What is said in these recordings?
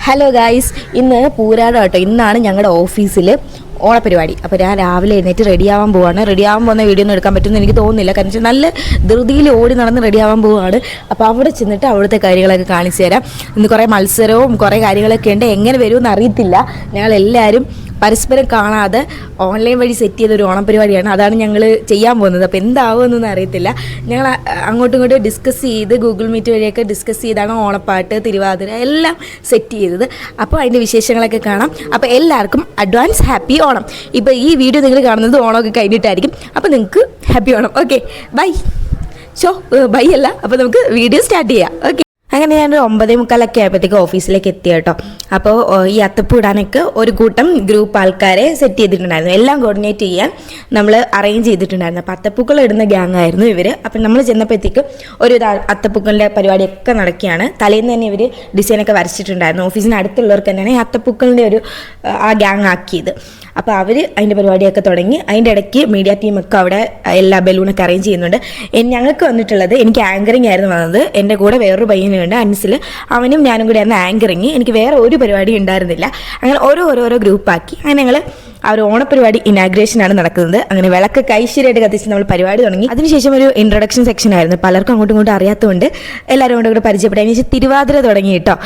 Hello guys, ഇന്ന് പൂരാടം കേട്ടോ. ഇന്നാണ് ഞങ്ങളുടെ ഓഫീസിൽ ഓണപ്പരിപാടി. അപ്പോൾ ഞാൻ രാവിലെ എഴുന്നേറ്റ് റെഡിയാവാൻ പോവാണ്. റെഡിയാവാൻ പോകുന്ന വീഡിയോ ഒന്നും എടുക്കാൻ പറ്റുമെന്ന് എനിക്ക് തോന്നുന്നില്ല, കാരണം വെച്ചാൽ നല്ല ധൃതിയിൽ ഓടി നടന്ന് റെഡിയാവാൻ പോവുകയാണ്. അപ്പോൾ അവിടെ ചെന്നിട്ട് അവിടുത്തെ കാര്യങ്ങളൊക്കെ കാണിച്ചു തരാം. ഇന്ന് കുറേ മത്സരവും കുറേ കാര്യങ്ങളൊക്കെ ഉണ്ട്. എങ്ങനെ വരുമെന്ന് അറിയത്തില്ല. ഞങ്ങളെല്ലാവരും പരസ്പരം കാണാതെ ഓൺലൈൻ വഴി സെറ്റ് ചെയ്തൊരു ഓണപ്പരിപാടിയാണ്. അതാണ് ഞങ്ങൾ ചെയ്യാൻ പോകുന്നത്. അപ്പോൾ എന്താവുമെന്നൊന്നും അറിയത്തില്ല. ഞങ്ങൾ അങ്ങോട്ടും ഇങ്ങോട്ടും ഡിസ്കസ് ചെയ്ത് ഗൂഗിൾ മീറ്റ് വഴിയൊക്കെ ഡിസ്കസ് ചെയ്താണ് ഓണപ്പാട്ട്, തിരുവാതിര എല്ലാം സെറ്റ് ചെയ്തത്. അപ്പോൾ അതിൻ്റെ വിശേഷങ്ങളൊക്കെ കാണാം. അപ്പോൾ എല്ലാവർക്കും അഡ്വാൻസ് ഹാപ്പി ഓണം. ഇപ്പോൾ ഈ വീഡിയോ നിങ്ങൾ കാണുന്നത് ഓണമൊക്കെ കഴിഞ്ഞിട്ടായിരിക്കും. അപ്പോൾ നിങ്ങൾക്ക് happy Onam. Okay, bye. Bye അല്ല, അപ്പോൾ നമുക്ക് വീഡിയോ സ്റ്റാർട്ട് ചെയ്യാം. ഓക്കെ, അങ്ങനെ ഞാനൊരു 9:45 ആയപ്പോഴത്തേക്ക് ഓഫീസിലേക്ക് എത്തി കേട്ടോ. അപ്പോൾ ഈ അത്തപ്പൂ ഇടാനൊക്കെ ഒരു കൂട്ടം ഗ്രൂപ്പ് ആൾക്കാരെ സെറ്റ് ചെയ്തിട്ടുണ്ടായിരുന്നു. എല്ലാം കോർഡിനേറ്റ് ചെയ്യാൻ നമ്മൾ അറേഞ്ച് ചെയ്തിട്ടുണ്ടായിരുന്നു. അപ്പോൾ അത്തപ്പൂക്കൾ ഇടുന്ന ഗ്യാങ് ആയിരുന്നു ഇവർ. അപ്പം നമ്മൾ ചെന്നപ്പോഴത്തേക്ക് ഒരു അത്തപ്പൂക്കളുടെ പരിപാടിയൊക്കെ നടക്കുകയാണ്. തലേന്ന് തന്നെ ഇവർ ഡിസൈനൊക്കെ വരച്ചിട്ടുണ്ടായിരുന്നു. ഓഫീസിന് അടുത്തുള്ളവർക്ക് തന്നെയാണ് ഈ അത്തപ്പൂക്കളുടെ ഒരു ആ ഗ്യാങ് ആക്കിയത്. അപ്പോൾ അവർ അതിൻ്റെ പരിപാടിയൊക്കെ തുടങ്ങി. അതിൻ്റെ ഇടയ്ക്ക് മീഡിയ ടീമൊക്കെ അവിടെ എല്ലാ ബലൂണൊക്കെ അറേഞ്ച് ചെയ്യുന്നുണ്ട്. ഞങ്ങൾക്ക് വന്നിട്ടുള്ളത്, എനിക്ക് ആങ്കറിങ് ആയിരുന്നു വന്നത്. എൻ്റെ കൂടെ വേറൊരു പയ്യനുണ്ട്, അൻസിൽ. അവനും ഞാനും കൂടെ ആയിരുന്നു ആങ്കറിങ്. എനിക്ക് വേറെ ഒരു പരിപാടി ഉണ്ടായിരുന്നില്ല. അങ്ങനെ ഓരോ ഗ്രൂപ്പാക്കി അങ്ങനെ ഞങ്ങൾ ആ ഒരു ഓണപ്പരിപാടി ഇനാഗ്രേഷനാണ് നടക്കുന്നത്. അങ്ങനെ വിളക്കൊക്കെ ഐശ്വര്യമായിട്ട് കത്തിച്ച് നമ്മൾ പരിപാടി തുടങ്ങി. അതിനുശേഷം ഒരു ഇൻട്രൊഡക്ഷൻ സെക്ഷൻ ആയിരുന്നു. പലർക്കും അങ്ങോട്ടും ഇങ്ങോട്ടും അറിയാത്തതുകൊണ്ട് എല്ലാവരും കൂടെ പരിചയപ്പെട്ടു. അതിനുശേഷം തിരുവാതിര തുടങ്ങി കേട്ടോ.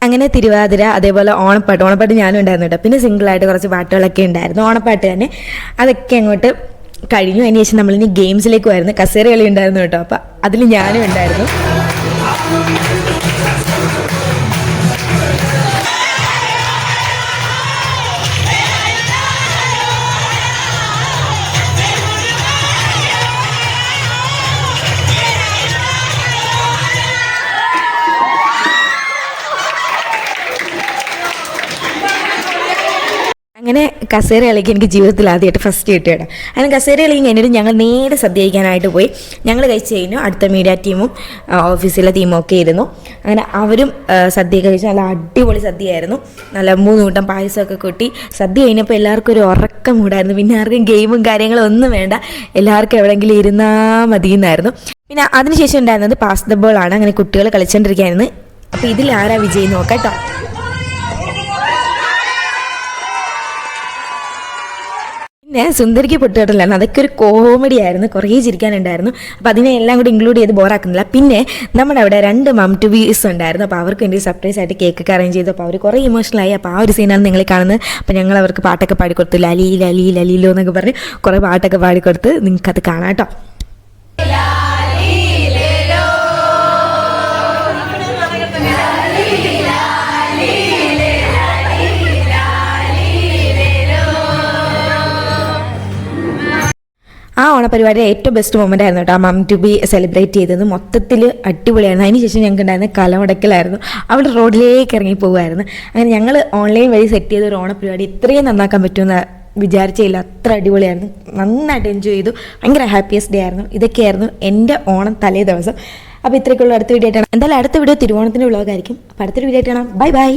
അങ്ങനെ തിരുവാതിര, അതേപോലെ ഓണപ്പാട്ട് ഞാനും ഉണ്ടായിരുന്നു കേട്ടോ. പിന്നെ സിംഗിളായിട്ട് കുറച്ച് പാട്ടുകളൊക്കെ ഉണ്ടായിരുന്നു, ഓണപ്പാട്ട് തന്നെ. അതൊക്കെ അങ്ങോട്ട് കഴിഞ്ഞു. അതിന് ശേഷം നമ്മളിനി ഗെയിംസിലേക്ക് വരുന്നു. കസേര കളി ഉണ്ടായിരുന്നു കേട്ടോ. അപ്പം അതിൽ ഞാനും ഉണ്ടായിരുന്നു. അങ്ങനെ കസേര കളിക്ക് എനിക്ക് ജീവിതത്തിൽ ആദ്യമായിട്ട് ഫസ്റ്റ് കിട്ടിയാണ്. അങ്ങനെ കസേര കളിയും കഴിഞ്ഞിട്ട് ഞങ്ങൾ നേരെ സദ്യ കഴിക്കാനായിട്ട് പോയി. ഞങ്ങൾ കഴിച്ച് കഴിഞ്ഞു. അടുത്ത മീഡിയ ടീമും ഓഫീസിലെ ടീമും ഒക്കെ ഇരുന്നു. അങ്ങനെ അവരും സദ്യ കഴിച്ചു. നല്ല അടിപൊളി സദ്യയായിരുന്നു. നല്ല 3 കൂട്ടം പായസമൊക്കെ കൂട്ടി സദ്യ കഴിഞ്ഞപ്പോൾ എല്ലാവർക്കും ഒരു ഉറക്കം മൂടായിരുന്നു. പിന്നെ ആർക്കും ഗെയിമും കാര്യങ്ങളും ഒന്നും വേണ്ട, എല്ലാവർക്കും എവിടെയെങ്കിലും ഇരുന്നാൽ മതി എന്നായിരുന്നു. പിന്നെ അതിനുശേഷം ഉണ്ടായിരുന്നത് പാസ് ദ ബോൾ ആണ്. അങ്ങനെ കുട്ടികൾ കളിച്ചുകൊണ്ടിരിക്കുകയായിരുന്നു. അപ്പോൾ ഇതിൽ ആരാ വിജയി നോക്കാം കേട്ടോ. പിന്നെ സുന്ദരിക്ക് പൊട്ടുകെട്ടലായിരുന്നു. അതൊക്കെ ഒരു കോമഡി ആയിരുന്നു, കുറേ ചിരിക്കാനുണ്ടായിരുന്നു. അപ്പോൾ അതിനെ എല്ലാം കൂടി ഇൻക്ലൂഡ് ചെയ്ത് ബോറാക്കുന്നില്ല. പിന്നെ നമ്മുടെ അവിടെ 2 മം ടു ബീസ് ഉണ്ടായിരുന്നു. അപ്പോൾ അവർക്ക് വേണ്ടി സർപ്രൈസ് ആയിട്ട് കേക്കൊക്കെ അറേഞ്ച് ചെയ്തു. അപ്പോൾ അവർ കുറേ ഇമോഷണലായി. അപ്പോൾ ആ ഒരു സീനാണ് നിങ്ങൾ കാണുന്നത്. അപ്പോൾ ഞങ്ങൾ അവർക്ക് പാട്ടൊക്കെ പാടിക്കൊടുത്തു. ലലി ലലി ലലിലോ എന്നൊക്കെ പറഞ്ഞ് കുറേ പാട്ടൊക്കെ പാടിക്കൊടുത്ത് നിങ്ങൾക്കത് കാണാം കേട്ടോ. ആ ഓണപരിപാടിയുടെ ഏറ്റവും ബെസ്റ്റ് മൊമെൻ്റ് ആയിരുന്നു കേട്ടോ. ആ മം ടു ബി സെലിബ്രേറ്റ് ചെയ്തത് മൊത്തത്തിൽ അടിപൊളിയായിരുന്നു. അതിനുശേഷം ഞങ്ങൾക്ക് ഉണ്ടായിരുന്ന കലമുടക്കലായിരുന്നു. അവിടെ റോഡിലേക്ക് ഇറങ്ങി പോകുമായിരുന്നു. അങ്ങനെ ഞങ്ങൾ ഓൺലൈൻ വഴി സെറ്റ് ചെയ്ത ഒരു ഓണപരിപാടി ഇത്രയും നന്നാക്കാൻ പറ്റുമെന്ന് വിചാരിച്ചില്ല. അത്ര അടിപൊളിയായിരുന്നു. നന്നായിട്ട് എൻജോയ് ചെയ്തു. ഭയങ്കര ഹാപ്പിയസ്റ്റ് ഡേ ആയിരുന്നു. ഇതൊക്കെയായിരുന്നു എൻ്റെ ഓണം തലേ ദിവസം. അപ്പോൾ ഇത്രയ്ക്കുള്ള അടുത്ത വീഡിയോ ആയിട്ടാണ്. എന്തായാലും അടുത്ത വീഡിയോ തിരുവോണത്തിൻ്റെ വ്ളോഗായിരിക്കും. അപ്പോൾ അടുത്തൊരു വീഡിയോ ആയിട്ടാണ്. Bye bye.